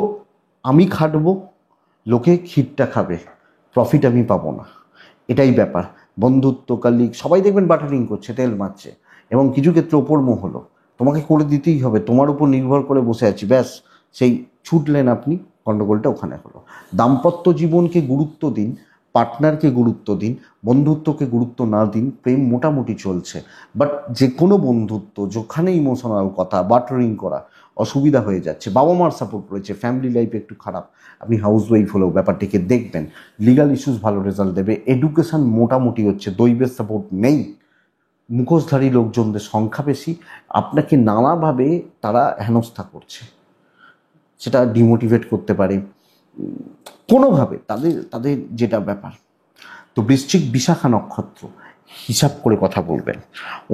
আমি খাটবো, লোকে ক্ষীরটা খাবে, প্রফিট আমি পাবো না, এটাই ব্যাপার। বন্ধুত্ব কালিক সবাই দেখবেন বাটারিং করছে, তেল মারছে, এবং কিছু ক্ষেত্রে ওপর মোহ হলো, তোমাকে করে দিতেই হবে, তোমার উপর নির্ভর করে বসে আছি, ব্যাস সেই ছুটলেন আপনি, গণ্ডগোলটা ওখানে হলো। দাম্পত্য জীবনকে গুরুত্ব দিন, পার্টনারকে গুরুত্ব দিন, বন্ধুত্বকে গুরুত্ব না দিন। প্রেম মোটামুটি চলছে, বাট যে কোনো বন্ধুত্ব যেখানে ইমোশনাল কথা, বাটারিং করা, অসুবিধা হয়ে যাচ্ছে, বাবা মার সাপোর্ট রয়েছে, ফ্যামিলি লাইফ একটু খারাপ, আপনি হাউস ওয়াইফ হলেও ব্যাপারটিকে দেখবেন। লিগাল ইস্যুস ভালো রেজাল্ট দেবে, এডুকেশন মোটামুটি হচ্ছে, দৈবের সাপোর্ট নেই, মুখোশধারী লোকজনদের সংখ্যা বেশি, আপনাকে নানাভাবে তারা হেনস্থা করছে, সেটা ডিমোটিভেট করতে পারে কোনোভাবে, তাদের তাদের যেটা ব্যাপার। তো বৃশ্চিক বিশাখা নক্ষত্র, হিসাব করে কথা বলবেন।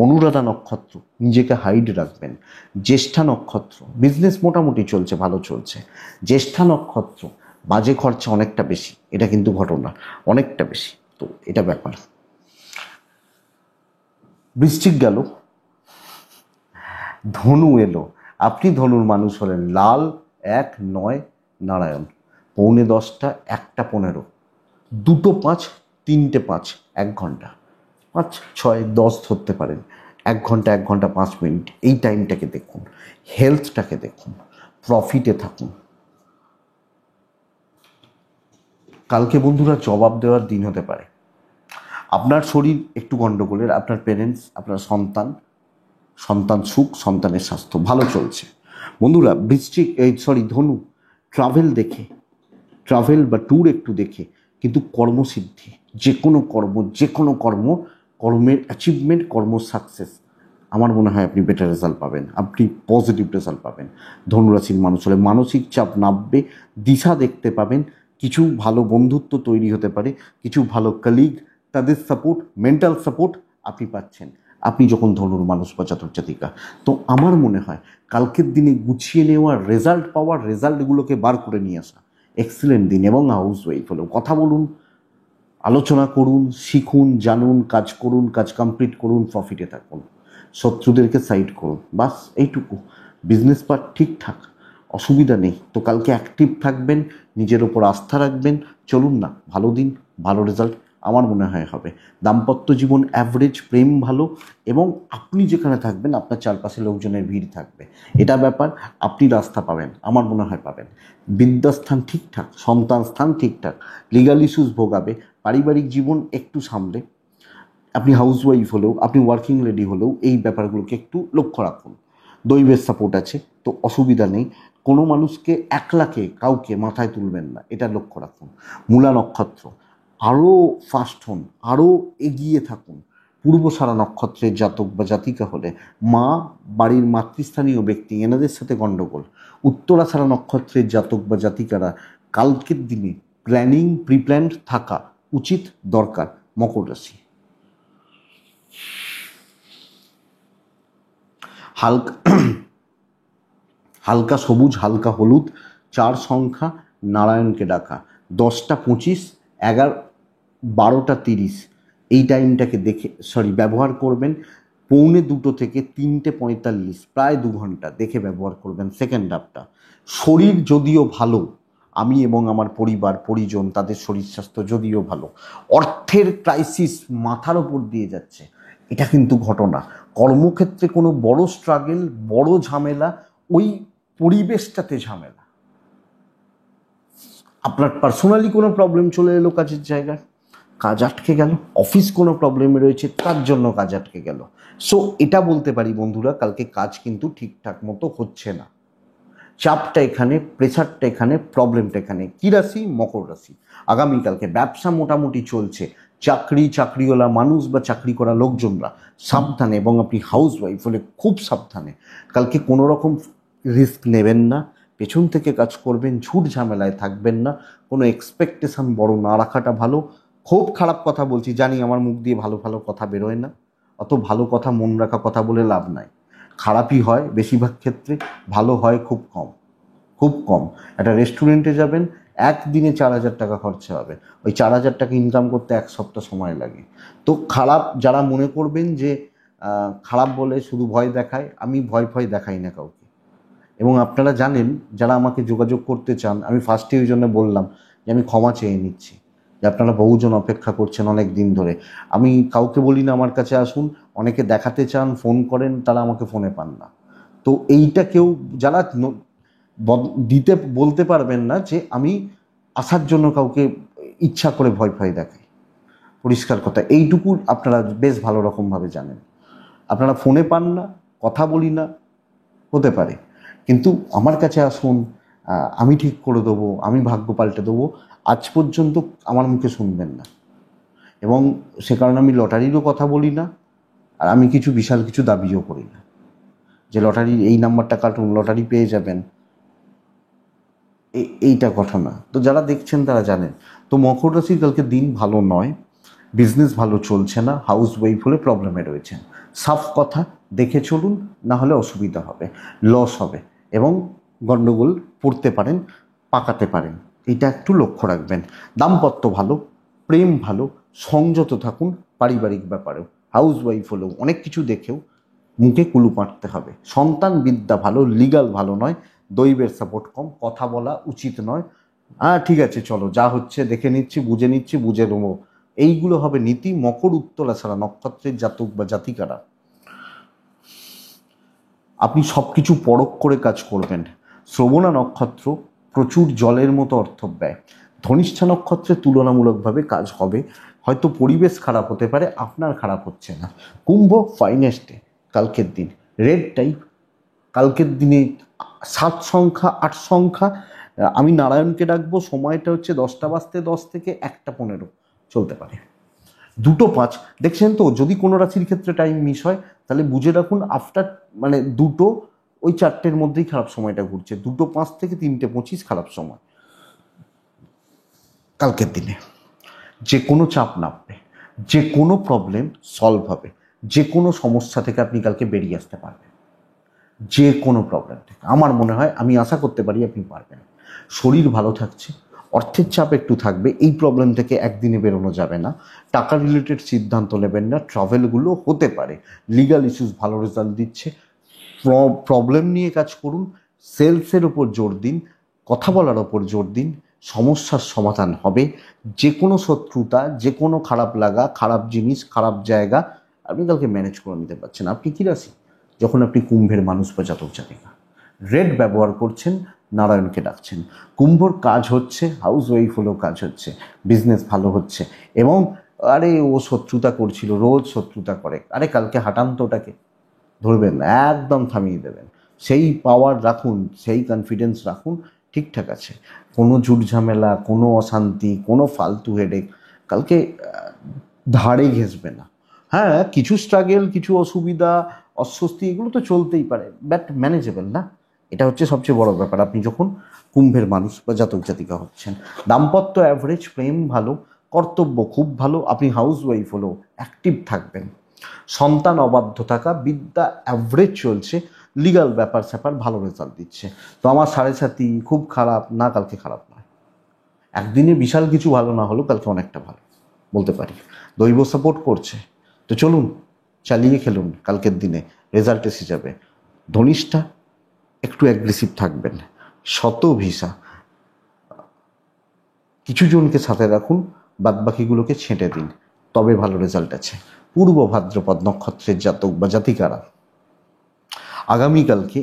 অনুরাধা নক্ষত্র, নিজেকে হাইড রাখবেন। জ্যেষ্ঠা নক্ষত্র, বিজনেস মোটামুটি চলছে, ভালো চলছে। জ্যেষ্ঠা নক্ষত্র, বাজে খরচা অনেকটা বেশি, এটা কিন্তু ঘটনা, অনেকটা বেশি, তো এটা ব্যাপার। বৃশ্চিক গেল, ধনু এলো, আপনি ধনুর মানুষ হলেন। লাল 1-9 নারায়ণ, 9:45, 1:15, 2:05, 3:05, 1 ঘন্টা, 5-6-10 ধরতে পারেন, 1 ঘন্টা 1 ঘন্টা 5 মিনিট, এই টাইমটাকে দেখুন, হেলথটাকে দেখুন, প্রফিটে থাকুন। কালকে বন্ধুরা জবাব দেওয়ার দিন হতে পারে, আপনার শরীর একটু গণ্ডগোলের, আপনার পেরেন্টস, আপনার সন্তান, সন্তান সুখ, সন্তানের স্বাস্থ্য ভালো চলছে। বন্ধুরা বৃশ্চিক ধনু, ট্রাভেল দেখে, ট্রাভেল বা ট্যুর একটু দেখে, কিন্তু কর্মসিদ্ধি, যে কোনো কর্মের অ্যাচিভমেন্ট, কর্ম সাকসেস, আমার মনে হয় আপনি বেটার রেজাল্ট পাবেন, আপনি পজিটিভ রেজাল্ট পাবেন। ধনুরাশির মানুষ হলে মানসিক চাপ নামবে, দিশা দেখতে পাবেন, কিছু ভালো বন্ধুত্ব তৈরি হতে পারে, কিছু ভালো কলিগ, তাদের সাপোর্ট, মেন্টাল সাপোর্ট আপনি পাচ্ছেন, আপনি যখন ধনুর মানুষ বা জাতক জাতিকা। তো আমার মনে হয় কালকের দিনে গুছিয়ে নেওয়ার, রেজাল্ট পাওয়ার, রেজাল্টগুলোকে বার করে নিয়ে আসা এক্সিলেন্ট দিন। এবং হাউস ওয়াইফ হলেও কথা বলুন, আলোচনা করুন, শিখুন, জানুন, কাজ করুন, কাজ কমপ্লিট করুন, প্রফিটে থাকুন, শত্রুদেরকে সাইড করুন, বাস এইটুকু। বিজনেস পার্ট ঠিকঠাক, অসুবিধা নেই। তো কালকে অ্যাক্টিভ থাকবেন, নিজের ওপর আস্থা রাখবেন, চলুন না, ভালো দিন, ভালো রেজাল্ট আমার মনে হয় হবে। দাম্পত্য জীবন অ্যাভারেজ, প্রেম ভালো, এবং আপনি যেখানে থাকবেন আপনার চারপাশে লোকজনের ভিড় থাকবে, এটা ব্যাপার, আপনি রাস্তা পাবেন, আমার মনে হয় পাবেন। বিদ্যাস্থান ঠিকঠাক, সন্তান স্থান ঠিকঠাক, লিগাল ইস্যুস ভোগাবে, পারিবারিক জীবন একটু সামলে, আপনি হাউস ওয়াইফ হলেও, আপনি ওয়ার্কিং লেডি হলেও এই ব্যাপারগুলোকে একটু লক্ষ্য রাখুন। দৈবের সাপোর্ট আছে, তো অসুবিধা নেই। কোনো মানুষকে একলাকে কাউকে মাথায় তুলবেন না, এটা লক্ষ্য রাখুন। মূলা নক্ষত্র, আরও ফাস্ট হন, আরও এগিয়ে থাকুন। পূর্বসারা নক্ষত্রের জাতক বা জাতিকা হলে মা, বাড়ির মাতৃস্থানীয় ব্যক্তি, এনাদের সাথে গণ্ডগোল। উত্তরাসারা নক্ষত্রের জাতক বা জাতিকারা কালকের দিনে প্ল্যানিং, প্রিপ্ল্যান্ড থাকা উচিত, দরকার। মকর রাশি, হালকা হালকা সবুজ, হালকা হলুদ, 4 সংখ্যা, নারায়ণকে ডাকা, 10:25, 12:30, এই টাইমটাকে দেখে ব্যবহার করবেন। 1:45 থেকে 3:45, প্রায় 2 ঘন্টা দেখে ব্যবহার করবেন সেকেন্ড হাফটা। শরীর যদিও ভালো, আমি এবং আমার পরিবার পরিজন, তাদের শরীর স্বাস্থ্য যদিও ভালো, অর্থের ক্রাইসিস মাথার ওপর দিয়ে যাচ্ছে, এটা কিন্তু ঘটনা। কর্মক্ষেত্রে কোনো বড় স্ট্রাগল, বড় ঝামেলা, ওই পরিবেশটাতে ঝামেলা, আপনার পার্সোনালি কোনো প্রবলেম চলে এলো কাজের জায়গায়, কাজ আটকে গেল, অফিস কোনো প্রবলেমে রয়েছে তার জন্য কাজ আটকে গেল। সো এটা বলতে পারি বন্ধুরা, কালকে কাজ কিন্তু ঠিকঠাক মতো হচ্ছে না, চাপটা এখানে, প্রেশারটা এখানে, প্রবলেমটা এখানে। কি রাশি? মকর রাশি। আগামীকালকে ব্যবসা মোটামুটি চলছে, চাকরিওয়ালা মানুষ বা চাকরি করা লোকজনরা সাবধানে, এবং আপনি হাউস ওয়াইফ হলে খুব সাবধানে। কালকে কোনো রকম রিস্ক নেবেন না, পেছন থেকে কাজ করবেন, ঝুট ঝামেলায় থাকবেন না, কোনো এক্সপেকটেশন বড় না রাখাটা ভালো। খুব খারাপ কথা বলছি জানি, আমার মুখ দিয়ে ভালো ভালো কথা বেরোয় না, অত ভালো কথা, মন রাখা কথা বলে লাভ নাই, খারাপই হয় বেশিরভাগ ক্ষেত্রে, ভালো হয় খুব কম, খুব কম। একটা রেস্টুরেন্টে যাবেন, একদিনে 4,000 টাকা খরচা হবে, ওই 4,000 টাকা ইনকাম করতে 1 সপ্তাহ সময় লাগে। তো খারাপ যারা মনে করবেন যে খারাপ বলে শুধু ভয় দেখায়, আমি ভয় দেখাই না কাউকে। এবং আপনারা জানেন, যারা আমাকে যোগাযোগ করতে চান, আমি ফার্স্টে ওই জন্য বললাম যে আমি ক্ষমা চেয়ে নিচ্ছি, যে আপনারা বহুজন অপেক্ষা করছেন অনেক দিন ধরে। আমি কাউকে বলি না আমার কাছে আসুন, অনেকে দেখাতে চান, ফোন করেন, তারা আমাকে ফোনে পান না। তো এইটা কেউ যারা দিতে বলতে পারবেন না যে আমি আসার জন্য কাউকে ইচ্ছা করে ভয় দেখাই, পরিষ্কার কথা এইটুকু আপনারা বেশ ভালো রকমভাবে জানেন। আপনারা ফোনে পান না, কথা বলি না, হতে পারে, কিন্তু আমার কাছে আসুন, আমি ঠিক করে দেবো, আমি ভাগ্য পাল্টে দেবো, আজ পর্যন্ত আমার মুখে শুনবেন না। এবং সে কারণে আমি লটারিরও কথা বলি না, আর আমি কিছু বিশাল কিছু দাবিও করি না যে লটারির এই নাম্বারটা কাটুন, লটারি পেয়ে যাবেন, এইটা কথা না। তো যারা দেখছেন তারা জানেন। তো মকর রাশির কালকে দিন ভালো নয়, বিজনেস ভালো চলছে না, হাউস ওয়াইফ হলে প্রবলেমে রয়েছেন। সাফ কথা, দেখে চলুন, না হলে অসুবিধা হবে, লস হবে এবং গণ্ডগোল পড়তে পারেন, পাকাতে পারেন, এটা একটু লক্ষ্য রাখবেন। দাম্পত্য ভালো, প্রেম ভালো, সংযত থাকুন পারিবারিক ব্যাপারেও। হাউস ওয়াইফ হলেও অনেক কিছু দেখেও মুখে কুলু পাঁটতে হবে। সন্তান বিদ্যা ভালো, লিগাল ভালো নয়, দৈবের সাপোর্ট কম, কথা বলা উচিত নয়। ঠিক আছে চলো, যা হচ্ছে দেখে নিচ্ছি, বুঝে নেবো, এইগুলো হবে নীতি। মকর উত্তরা ছাড়া নক্ষত্রের জাতক বা জাতিকারা আপনি সব কিছু পরখ করে কাজ করবেন। শ্রবণা নক্ষত্র প্রচুর জলের মতো অর্থব্যয়। ধনিষ্ঠা নক্ষত্রে তুলনামূলকভাবে কাজ হবে, হয়তো পরিবেশ খারাপ হতে পারে, আপনার খারাপ হচ্ছে না। কুম্ভ ফাইনেস্ট ডে কালকের দিন, রেড টাইপ কালকের দিনে 7 সংখ্যা 8 সংখ্যা, আমি নারায়ণকে ডাকবো, সময়টা হচ্ছে 10:10 থেকে 1:15 চলতে পারে। 2:05 দেখছেন তো, যদি কোনো রাশির ক্ষেত্রে টাইম মিস হয় তাহলে বুঝে রাখুন আফটার মানে 2 ওই 4টের মধ্যেই খারাপ সময়টা ঘুরছে। 2:05 থেকে 3:25 খারাপ সময় কালকের দিনে। যে কোনো চাপ নামবে, যে কোনো প্রবলেম সলভ হবে, যে কোনো সমস্যা থেকে আপনি কালকে বেরিয়ে আসতে পারবেন, যে কোনো প্রবলেম থেকে। আমার মনে হয়, আমি আশা করতে পারি আপনি পারবেন। শরীর ভালো থাকছে, অর্থের চাপ একটু থাকবে, এই প্রবলেম থেকে একদিনে বেরোনো যাবে না। টাকা রিলেটেড সিদ্ধান্ত নেবেন না, ট্রাভেলগুলো হতে পারে। লিগাল ইস্যুস ভালো রেজাল্ট দিচ্ছে। প্রবলেম নিয়ে কাজ করুন, সেলসের ওপর জোর দিন, কথা বলার ওপর জোর দিন, সমস্যার সমাধান হবে। যে কোনো শত্রুতা, যে কোনো খারাপ লাগা, খারাপ জিনিস, খারাপ জায়গা আপনি কালকে ম্যানেজ করে নিতে পারছেন। আপনি কী রাশি? যখন আপনি কুম্ভের মানুষ বা জাতক জাতিকা, রেড ব্যবহার করছেন, নারায়ণকে ডাকছেন, কুম্ভর কাজ হচ্ছে, হাউস ওয়াইফ হলেও কাজ হচ্ছে, বিজনেস ভালো হচ্ছে। এবং আরে ও শত্রুতা করছিল, রোজ শত্রুতা করে, আরে কালকে হাঁটান তো ওটাকে, ধরবেন না, একদম থামিয়ে দেবেন। সেই পাওয়ার রাখুন, সেই কনফিডেন্স রাখুন, ঠিকঠাক আছে। কোনো ঝুট ঝামেলা, কোনো অশান্তি, কোনো ফালতু হেডেক কালকে ধারে ঘেঁষবে না। হ্যাঁ, কিছু স্ট্রাগেল, কিছু অসুবিধা, অস্বস্তি, এগুলো তো চলতেই পারে, বাট ম্যানেজেবল না? এটা হচ্ছে সবচেয়ে বড় ব্যাপার আপনি যখন কুম্ভের মানুষ বা জাতক জাতিকা হচ্ছেন। দাম্পত্য অ্যাভারেজ, প্রেম ভালো, কর্তব্য খুব ভালো, আপনি হাউস ওয়াইফ হলেও অ্যাক্টিভ থাকবেন। সন্তান অবাধ্য থাকা, বিদ্যা অ্যাভারেজ চলছে, লিগাল ব্যাপার স্যাপার ভালো রেজাল্ট দিচ্ছে। তো আমার 7.5 খুব খারাপ না, কালকে খারাপ নয়। একদিনে বিশাল কিছু ভালো না হলেও কালকে অনেকটা ভালো বলতে পারি। দৈব সাপোর্ট করছে, তো চলুন চালিয়ে খেলুন, কালকের দিনে রেজাল্ট এসে যাবে। ধনিষ্ঠা একটু অ্যাগ্রেসিভ থাকবেন, শতভিসা কিছু জনকে সাথে রাখুন, বাদবাকিগুলোকে ছেঁটে দিন, তবে ভালো রেজাল্ট আছে। পূর্ব ভাদ্রপদ নক্ষত্রের জাতক বা জাতিকারা আগামীকালকে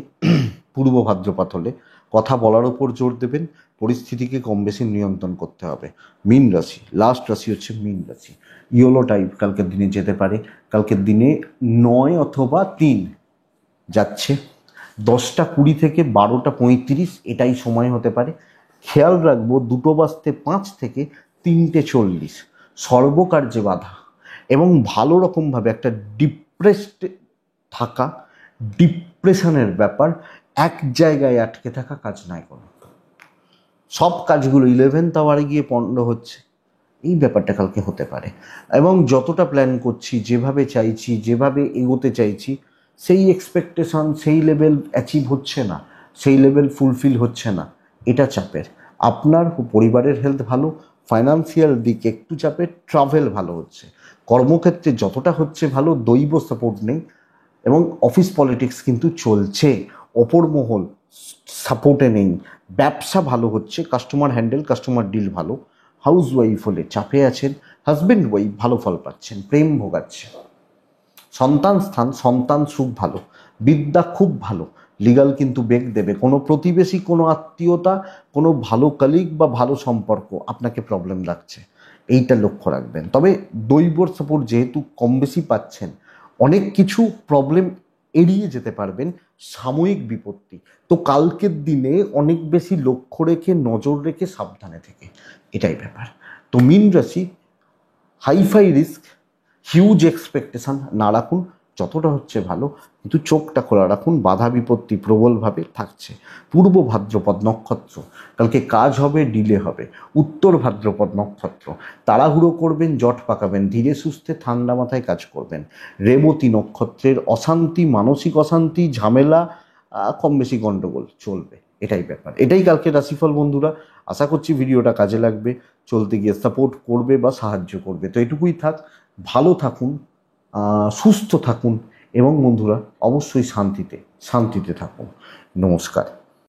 পূর্ব ভাদ্রপদ হলে কথা বলার ওপর জোর দেবেন, পরিস্থিতিকে কম বেশি নিয়ন্ত্রণ করতে হবে। মীন রাশি, লাস্ট রাশি হচ্ছে মীন রাশি। ইয়োলো টাইপ কালকের দিনে যেতে পারে। কালকের দিনে 9 অথবা 3 যাচ্ছে, 10:20 থেকে 12:35 এটাই সময় হতে পারে। খেয়াল রাখবো 2:05 থেকে 3:40 সর্বকার্যে বাধা এবং ভালো রকমভাবে একটা ডিপ্রেসড থাকা, ডিপ্রেশনের ব্যাপার, এক জায়গায় আটকে থাকা, কাজ নাই কোনো, সব কাজগুলো 11th আওয়ারে গিয়ে পণ্ড হচ্ছে, এই ব্যাপারটা কালকে হতে পারে। এবং যতটা প্ল্যান করছি, যেভাবে চাইছি, যেভাবে এগোতে চাইছি, সেই এক্সপেকটেশন, সেই লেভেল অ্যাচিভ হচ্ছে না, সেই লেভেল ফুলফিল হচ্ছে না, এটা চাপের। আপনার পরিবারের হেলথ ভালো, ফাইন্যান্সিয়াল দিক একটু চাপের, ট্রাভেল ভালো হচ্ছে, কর্মক্ষেত্রে যতটা হচ্ছে ভালো, দৈব সাপোর্ট নেই। এবং অফিস পলিটিক্স কিন্তু চলছে, অপর মহল সাপোর্টে নেই। ব্যবসা ভালো হচ্ছে, কাস্টমার হ্যান্ডেল, কাস্টমার ডিল ভালো। হাউস ওয়াইফ হলে চাপে আছেন, হাজব্যান্ড ওয়াইফ ভালো ফল পাচ্ছেন, প্রেম ভোগাচ্ছে। সন্তান স্থান, সন্তান সুখ ভালো, বিদ্যা খুব ভালো, লিগাল কিন্তু বেগ দেবে। কোনো প্রতিবেশী, কোনো আত্মীয়তা, কোনো ভালো কলিগ বা ভালো সম্পর্ক আপনাকে প্রবলেম রাখছে, এইটা লক্ষ্য রাখবেন। তবে দৈবর সাপোর্ট যেহেতু কম বেশি পাচ্ছেন, অনেক কিছু প্রবলেম এড়িয়ে যেতে পারবেন সাময়িক বিপত্তি। তো কালকের দিনে অনেক বেশি লক্ষ্য রেখে নজর রেখে সাবধানে থেকে, এটাই ব্যাপার। তো মীন রাশি হাইফাই রিস্ক, হিউজ এক্সপেকটেশন না রাখুন, যতটা হচ্ছে ভালো, কিন্তু চোখটা খোলা রাখুন, বাধা বিপত্তি প্রবলভাবে থাকছে। পূর্ব ভাদ্রপদ নক্ষত্র, কালকে কাজ হবে, ডিলে হবে। উত্তর ভাদ্রপদ নক্ষত্র, তাড়াহুড়ো করবেন, জট পাকাবেন, ধীরে সুস্থে ঠান্ডা মাথায় কাজ করবেন। রেবতী নক্ষত্রের অশান্তি, মানসিক অশান্তি, ঝামেলা, কম বেশি গণ্ডগোল চলবে, এটাই ব্যাপার। এটাই কালকে রাশিফল বন্ধুরা। আশা করছি ভিডিওটা কাজে লাগবে, চলতে গিয়ে সাপোর্ট করবে বা সাহায্য করবে। তো এটুকুই থাক, ভালো থাকুন, সুস্থ থাকুন এবং বন্ধুরা অবশ্যই শান্তিতে শান্তিতে থাকুন। নমস্কার।